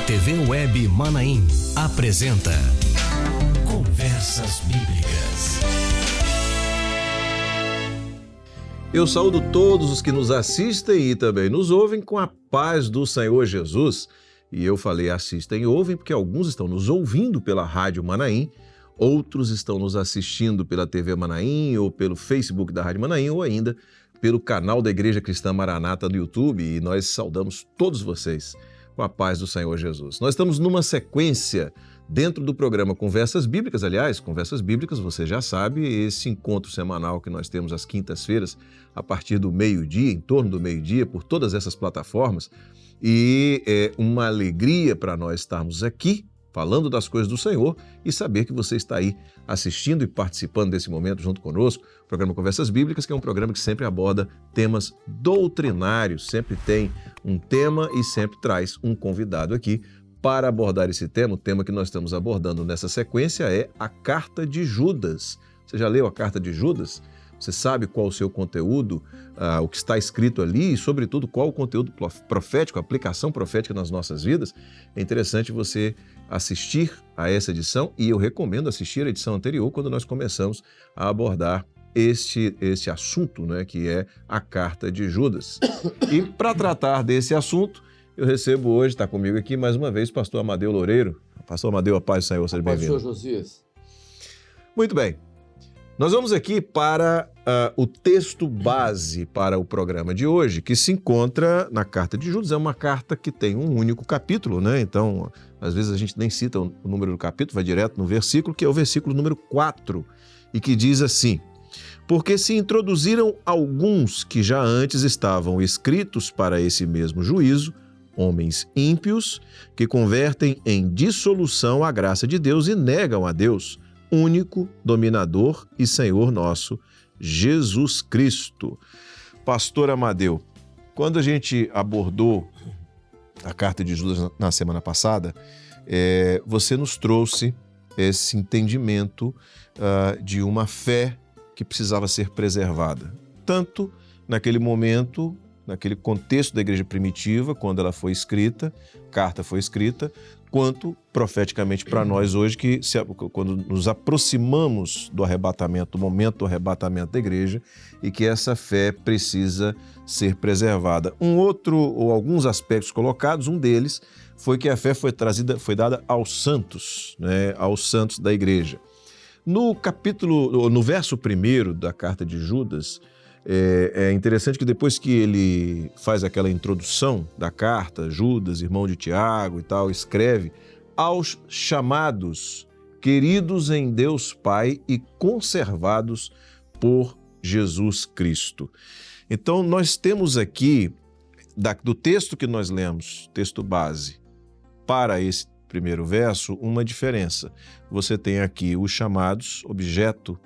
TV Web Manaim apresenta Conversas Bíblicas. Eu saúdo todos os que nos assistem e também nos ouvem com a paz do Senhor Jesus. E eu falei assistem e ouvem porque alguns estão nos ouvindo pela Rádio Manaim, outros estão nos assistindo pela TV Manaim ou pelo Facebook da Rádio Manaim ou ainda pelo canal da Igreja Cristã Maranata no YouTube. E nós saudamos todos vocês com a paz do Senhor Jesus. Nós estamos numa sequência dentro do programa Conversas Bíblicas. Aliás, Conversas Bíblicas, você já sabe, esse encontro semanal que nós temos às quintas-feiras, a partir do meio-dia, em torno do meio-dia, por todas essas plataformas. E é uma alegria para nós estarmos aqui, falando das coisas do Senhor e saber que você está aí assistindo e participando desse momento junto conosco. O programa Conversas Bíblicas, que é um programa que sempre aborda temas doutrinários, sempre tem um tema e sempre traz um convidado aqui para abordar esse tema. O tema que nós estamos abordando nessa sequência é a Carta de Judas. Você já leu a Carta de Judas? Você sabe qual o seu conteúdo, o que está escrito ali e, sobretudo, qual o conteúdo profético, a aplicação profética nas nossas vidas? É interessante você assistir a essa edição e eu recomendo assistir a edição anterior quando nós começamos a abordar este assunto, né, que é a Carta de Judas. E para tratar desse assunto, eu recebo hoje, está comigo aqui mais uma vez, o pastor Amadeu Loureiro. Pastor Amadeu, a paz do Senhor, seja bem-vindo. Pastor Josias. Muito bem. Nós vamos aqui para o texto base para o programa de hoje, que se encontra na Carta de Judas. É uma carta que tem um único capítulo, né? Então, às vezes a gente nem cita o número do capítulo, vai direto no versículo, que é o versículo número 4, e que diz assim: porque se introduziram alguns que já antes estavam escritos para esse mesmo juízo, homens ímpios, que convertem em dissolução a graça de Deus e negam a Deus, único dominador e Senhor nosso, Jesus Cristo. Pastor Amadeu, quando a gente abordou a Carta de Judas na semana passada, você nos trouxe esse entendimento de uma fé que precisava ser preservada, tanto naquele momento, naquele contexto da igreja primitiva, quando ela foi escrita, a carta foi escrita, quanto profeticamente para nós hoje, que quando nos aproximamos do arrebatamento, do momento do arrebatamento da igreja, e que essa fé precisa ser preservada. Ou alguns aspectos colocados, um deles foi que a fé foi dada aos santos, né, aos santos da igreja. No verso 1 da Carta de Judas, é interessante que depois que ele faz aquela introdução da carta, Judas, irmão de Tiago e tal, escreve aos chamados, queridos em Deus Pai e conservados por Jesus Cristo. Então, nós temos aqui, do texto que nós lemos, texto base, para esse primeiro verso, uma diferença. Você tem aqui os chamados, objeto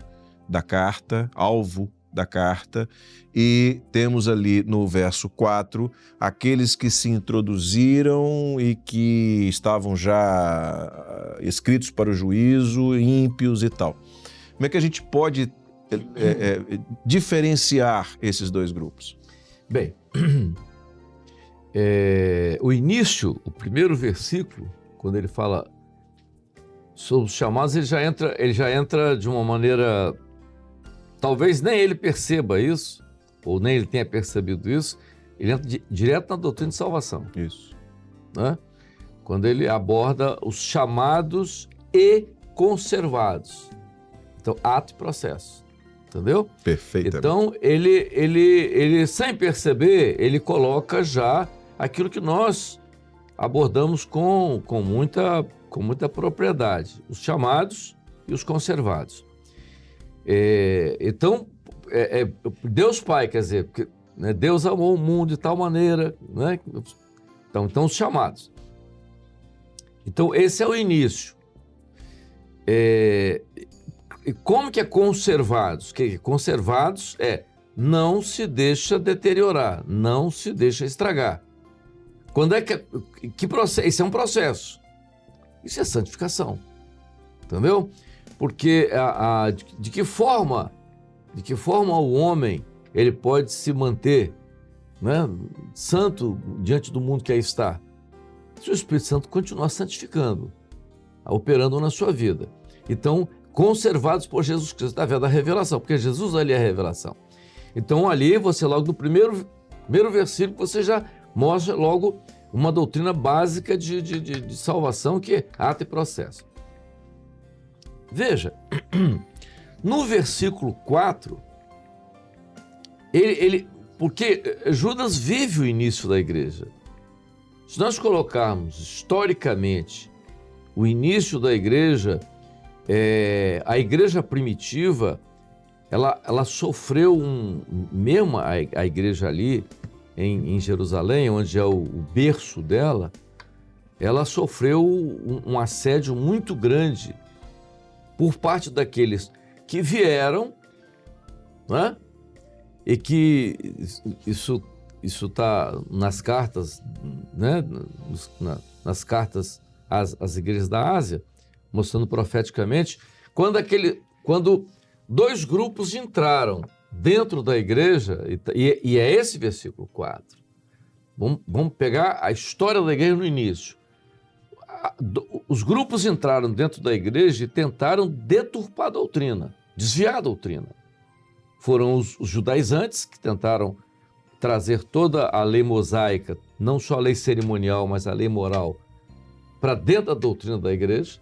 da carta, alvo da carta, e temos ali no verso 4 aqueles que se introduziram e que estavam já escritos para o juízo, ímpios e tal. Como é que a gente pode diferenciar esses dois grupos? Bem, o início, o primeiro versículo, quando ele fala sobre os chamados, ele já entra de uma maneira... Talvez nem ele perceba isso, ou nem ele tenha percebido isso, ele entra direto na doutrina de salvação. Isso. Né? Quando ele aborda os chamados e conservados. Então, ato e processo. Entendeu? Perfeitamente. Então, ele sem perceber, ele coloca já aquilo que nós abordamos com muita propriedade. Os chamados e os conservados. Então, Deus Pai, quer dizer, porque, né, Deus amou o mundo de tal maneira, né? Então os chamados. Então, esse é o início. Como que é conservados? Conservados não se deixa deteriorar, não se deixa estragar. Quando é que processo? Isso é um processo. Isso é santificação. Entendeu? Porque de que forma o homem ele pode se manter, né, santo diante do mundo que aí está? se o Espírito Santo continuar santificando, operando na sua vida. Então, conservados por Jesus Cristo, através da revelação, porque Jesus ali é a revelação. Então, ali, você logo no primeiro versículo, você já mostra logo uma doutrina básica de salvação, que é ato e processo. Veja, no versículo 4, porque Judas vive o início da igreja. Se nós colocarmos historicamente o início da igreja, a igreja primitiva, ela sofreu mesmo a igreja ali em Jerusalém, onde é o berço dela, ela sofreu um assédio muito grande por parte daqueles que vieram, né? E que isso está nas cartas, né? Nas cartas às igrejas da Ásia, mostrando profeticamente, quando dois grupos entraram dentro da igreja, e é esse versículo 4. Vamos pegar a história da igreja no início. Os grupos entraram dentro da igreja e tentaram deturpar a doutrina, desviar a doutrina. Foram os judaizantes que tentaram trazer toda a lei mosaica, não só a lei cerimonial, mas a lei moral, para dentro da doutrina da igreja,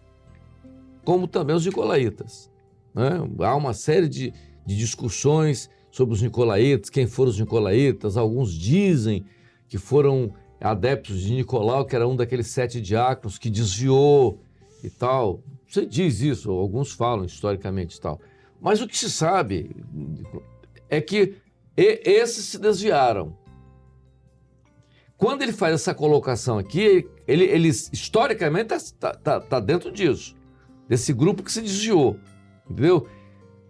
como também os nicolaítas, né? Há uma série de discussões sobre os nicolaítas, quem foram os nicolaítas. Alguns dizem que foram adeptos de Nicolau, que era um daqueles 7 diáconos que desviou e tal. Você diz isso, alguns falam historicamente e tal. Mas o que se sabe é que esses se desviaram. Quando ele faz essa colocação aqui, ele historicamente está dentro disso, desse grupo que se desviou, entendeu?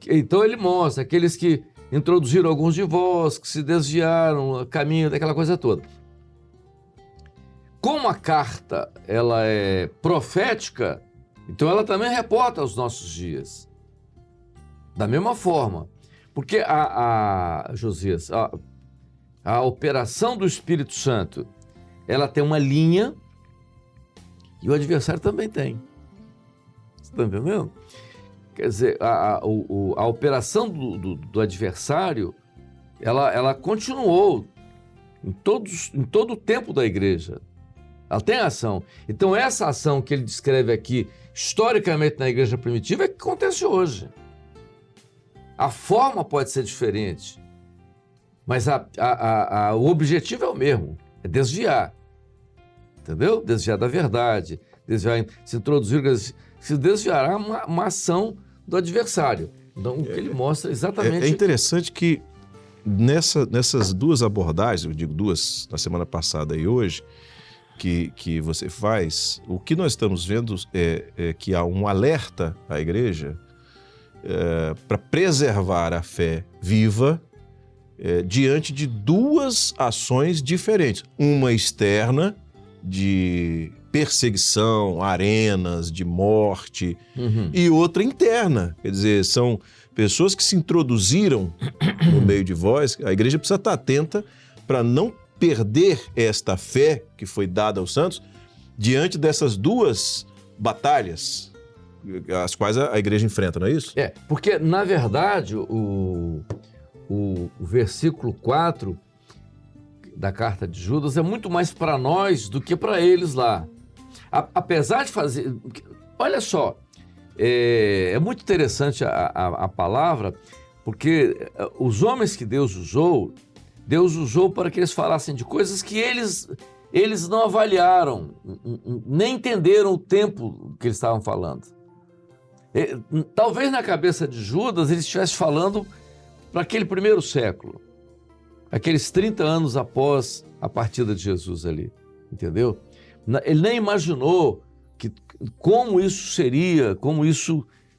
Então ele mostra aqueles que introduziram alguns de vós, que se desviaram, caminho daquela coisa toda. Como a carta ela é profética, então ela também reporta aos nossos dias. Da mesma forma, porque Josias, a operação do Espírito Santo, ela tem uma linha e o adversário também tem. Você está entendendo? Quer dizer, a operação do adversário, ela continuou em todo o tempo da igreja. Ela tem ação. Então, essa ação que ele descreve aqui, historicamente na igreja primitiva, é que acontece hoje. A forma pode ser diferente, mas o objetivo é o mesmo, é desviar. Entendeu? Desviar da verdade, se introduzir, se desviará uma ação do adversário. Então, o que ele mostra exatamente... É interessante que nessas duas abordagens, eu digo duas na semana passada e hoje, que você faz, o que nós estamos vendo é que há um alerta à igreja para preservar a fé viva diante de duas ações diferentes. Uma externa, de perseguição, arenas, de morte, e outra interna. Quer dizer, são pessoas que se introduziram no meio de vós. A igreja precisa estar atenta para não perder esta fé que foi dada aos santos diante dessas duas batalhas as quais a igreja enfrenta, não é isso? Porque, na verdade, o versículo 4 da carta de Judas é muito mais para nós do que para eles lá. Apesar de fazer... Olha só, é muito interessante a palavra, porque os homens que Deus usou para que eles falassem de coisas que eles não avaliaram, nem entenderam o tempo que eles estavam falando. Talvez na cabeça de Judas ele estivesse falando para aquele primeiro século, aqueles 30 anos após a partida de Jesus ali, entendeu? Ele nem imaginou como isso seria,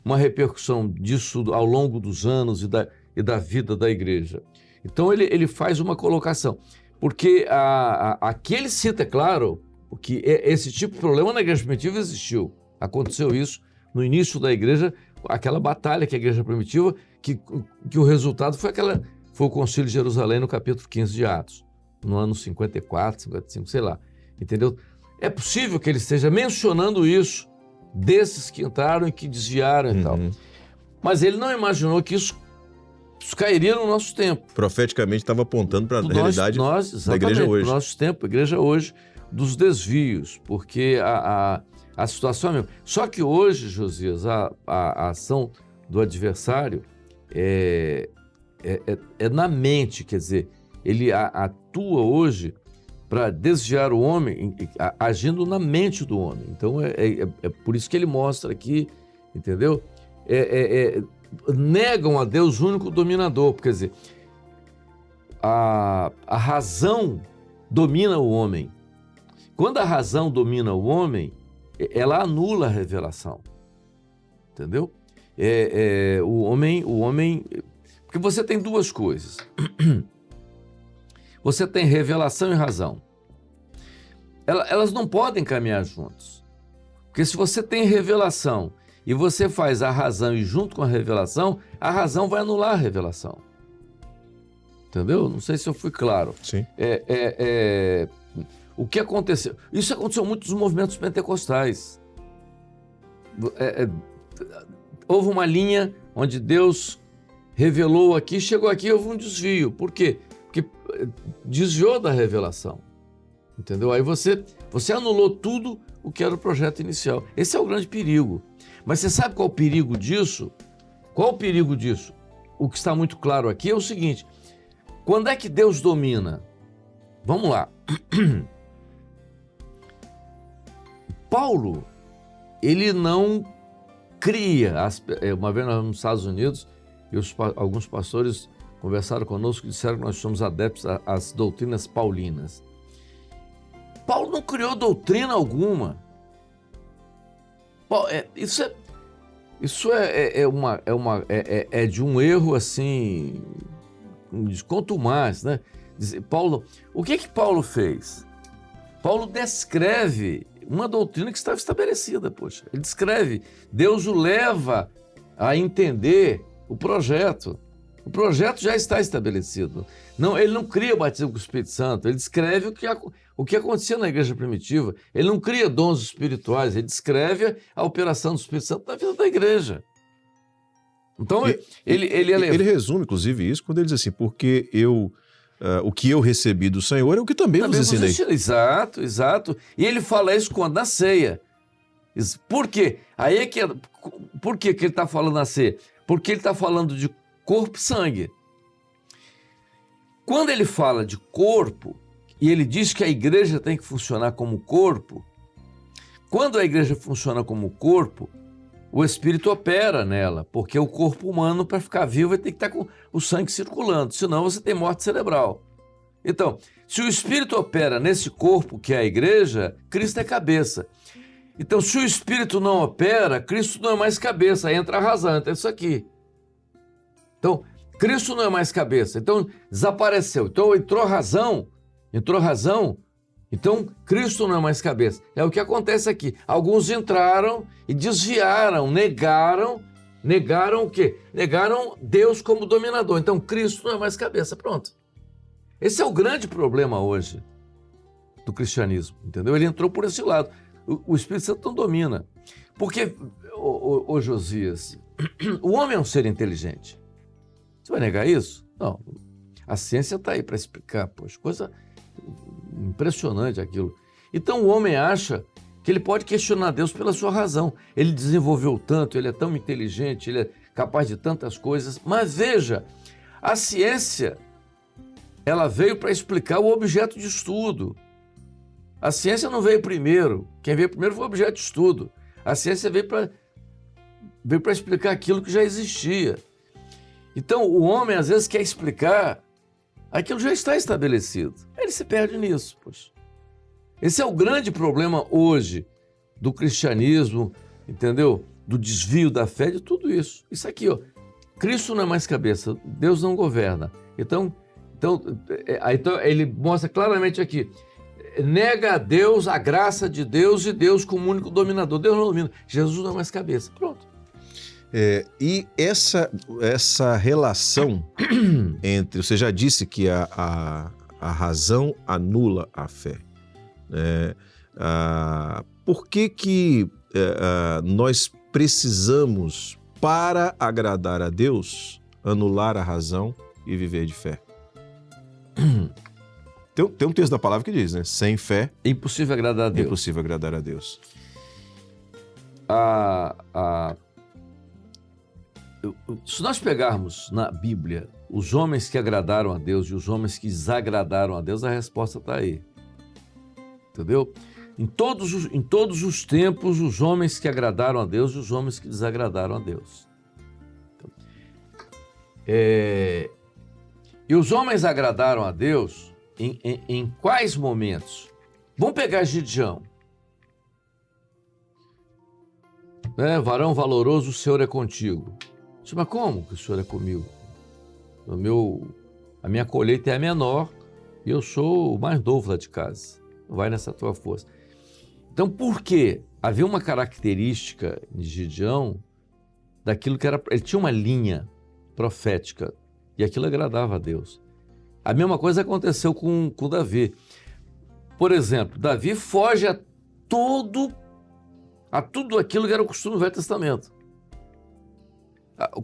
uma repercussão disso ao longo dos anos e da vida da igreja. Então ele faz uma colocação, porque aqui ele cita, claro, que esse tipo de problema na igreja primitiva existiu. Aconteceu isso no início da igreja, aquela batalha que a igreja primitiva, que o resultado foi o Concílio de Jerusalém no capítulo 15 de Atos, no ano 54, 55, sei lá, entendeu? É possível que ele esteja mencionando isso, desses que entraram e que desviaram e tal. Mas ele não imaginou que isso cairia no nosso tempo. Profeticamente estava apontando para a realidade da igreja hoje. No nosso tempo, a igreja hoje, dos desvios, porque a situação é mesmo. Só que hoje, Josias, a ação do adversário é na mente, quer dizer, ele atua hoje para desviar o homem, agindo na mente do homem. Então, é por isso que ele mostra aqui, entendeu? Negam a Deus, o único dominador. Quer dizer, a razão domina o homem. Quando a razão domina o homem, ela anula a revelação. Entendeu? O homem... Porque você tem duas coisas. Você tem revelação e razão. Elas não podem caminhar juntos. Porque se você tem revelação e você faz a razão e junto com a razão vai anular a revelação. Entendeu? Não sei se eu fui claro. Sim. O que aconteceu? Isso aconteceu muito nos movimentos pentecostais. Houve uma linha onde Deus revelou aqui, chegou aqui, houve um desvio. Por quê? Porque desviou da revelação. Entendeu? Aí você anulou tudo o que era o projeto inicial. Esse é o grande perigo. Mas você sabe qual o perigo disso? Qual o perigo disso? O que está muito claro aqui é o seguinte: quando é que Deus domina? Vamos lá. Paulo, ele não cria. Uma vez nós nos Estados Unidos e alguns pastores conversaram conosco e disseram que nós somos adeptos às doutrinas paulinas. Paulo não criou doutrina alguma. Isso é de um erro assim, contumaz, né? Paulo, o que Paulo fez? Paulo descreve uma doutrina que estava estabelecida, poxa. Ele descreve, Deus o leva a entender o projeto. O projeto já está estabelecido. Não, ele não cria o batismo com o Espírito Santo, ele descreve o que acontecia na igreja primitiva. Ele não cria dons espirituais, ele descreve a operação do Espírito Santo na vida da igreja. Então, ele resume, inclusive, isso quando ele diz assim, porque o que eu recebi do Senhor é o que também vos ensinei. Exato. E ele fala isso quando na ceia. Por quê? Por que ele está falando na ceia? Porque ele está falando de corpo e sangue. Quando ele fala de corpo, e ele diz que a igreja tem que funcionar como corpo, quando a igreja funciona como corpo, o Espírito opera nela, porque o corpo humano, para ficar vivo, vai ter que estar com o sangue circulando, senão você tem morte cerebral. Então, se o Espírito opera nesse corpo que é a igreja, Cristo é cabeça. Então, se o Espírito não opera, Cristo não é mais cabeça, aí entra a razão, entra isso aqui. Então, Cristo não é mais cabeça, então desapareceu. Então, entrou razão, então Cristo não é mais cabeça. É o que acontece aqui. Alguns entraram e desviaram, negaram o quê? Negaram Deus como dominador. Então, Cristo não é mais cabeça, pronto. Esse é o grande problema hoje do cristianismo, entendeu? Ele entrou por esse lado. O Espírito Santo não domina. Porque, ô Josias, o homem é um ser inteligente. Você vai negar isso? Não. A ciência está aí para explicar, poxa, coisa impressionante aquilo. Então o homem acha que ele pode questionar Deus pela sua razão. Ele desenvolveu tanto, ele é tão inteligente, ele é capaz de tantas coisas. Mas veja, a ciência, ela veio para explicar o objeto de estudo. A ciência não veio primeiro. Quem veio primeiro foi o objeto de estudo. A ciência veio para explicar aquilo que já existia. Então, o homem, às vezes, quer explicar aquilo que já está estabelecido. Ele se perde nisso, poxa. Esse é o grande problema hoje do cristianismo, entendeu? Do desvio da fé, de tudo isso. Isso aqui, ó. Cristo não é mais cabeça, Deus não governa. Então ele mostra claramente aqui, nega a Deus, a graça de Deus e Deus como único dominador. Deus não domina, Jesus não é mais cabeça. Pronto. E essa relação entre... Você já disse que a razão anula a fé. Por que nós precisamos, para agradar a Deus, anular a razão e viver de fé? Tem um texto da palavra que diz, né? Sem fé É impossível agradar a é Deus. impossível agradar a Deus. Se nós pegarmos na Bíblia os homens que agradaram a Deus e os homens que desagradaram a Deus, a resposta está aí. Entendeu? Em todos os tempos, os homens que agradaram a Deus e os homens que desagradaram a Deus. E os homens agradaram a Deus em quais momentos? Vamos pegar Gideão. Varão valoroso, o Senhor é contigo. Mas como que o Senhor é comigo? A minha colheita é a menor e eu sou o mais novo lá de casa. Vai nessa tua força. Então, por quê? Havia uma característica de Gideão daquilo que era... Ele tinha uma linha profética e aquilo agradava a Deus. A mesma coisa aconteceu com Davi. Por exemplo, Davi foge a tudo aquilo que era o costume do Velho Testamento.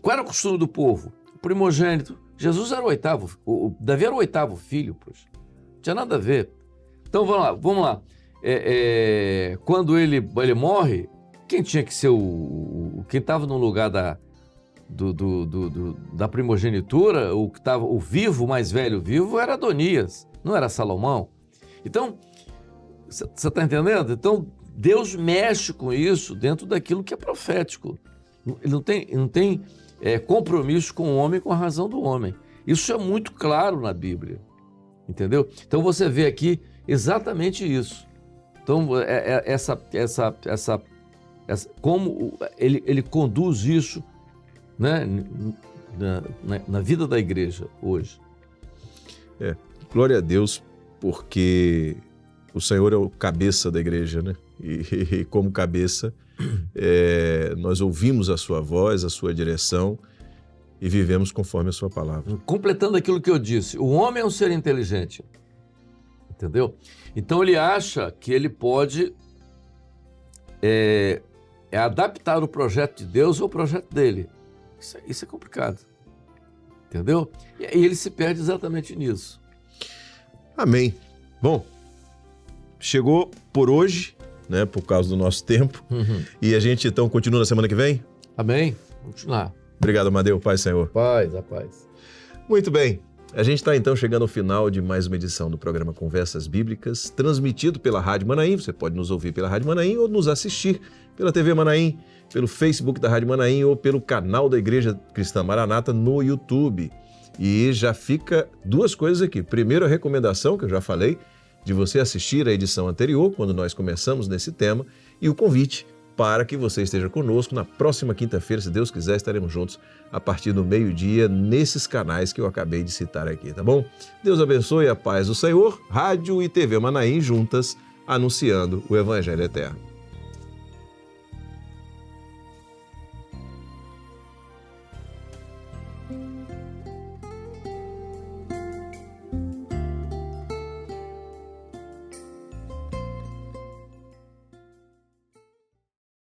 Qual era o costume do povo? O primogênito. Jesus era o oitavo. Davi era o oitavo filho, poxa. Não tinha nada a ver. Então vamos lá. Quando ele morre, quem tinha que ser quem estava no lugar da primogenitura, o vivo, o mais velho vivo, era Adonias, não era Salomão. Então, você está entendendo? Então, Deus mexe com isso dentro daquilo que é profético. Ele não tem compromisso com o homem, com a razão do homem. Isso é muito claro na Bíblia, entendeu? Então, você vê aqui exatamente isso. Então, como ele conduz isso, né, na vida da igreja hoje. Glória a Deus, porque o Senhor é o cabeça da igreja, né? E como cabeça, nós ouvimos a sua voz, a sua direção e vivemos conforme a sua palavra. Completando aquilo que eu disse, o homem é um ser inteligente, entendeu? Então ele acha que ele pode adaptar o projeto de Deus ao projeto dele. Isso é complicado, entendeu? E ele se perde exatamente nisso. Amém. Bom, chegou por hoje, né, por causa do nosso tempo, e a gente então continua na semana que vem? Amém. Vamos continuar. Obrigado, Amadeu. Paz, Senhor. Paz, a paz. Muito bem. A gente está então chegando ao final de mais uma edição do programa Conversas Bíblicas, transmitido pela Rádio Manaim. Você pode nos ouvir pela Rádio Manaim ou nos assistir pela TV Manaim, pelo Facebook da Rádio Manaim ou pelo canal da Igreja Cristã Maranata no YouTube. E já fica duas coisas aqui. Primeiro, a recomendação, que eu já falei, de você assistir a edição anterior, quando nós começamos nesse tema, e o convite para que você esteja conosco na próxima quinta-feira, se Deus quiser, estaremos juntos a partir do meio-dia nesses canais que eu acabei de citar aqui, tá bom? Deus abençoe, a paz do Senhor. Rádio e TV Manaim juntas, anunciando o Evangelho Eterno.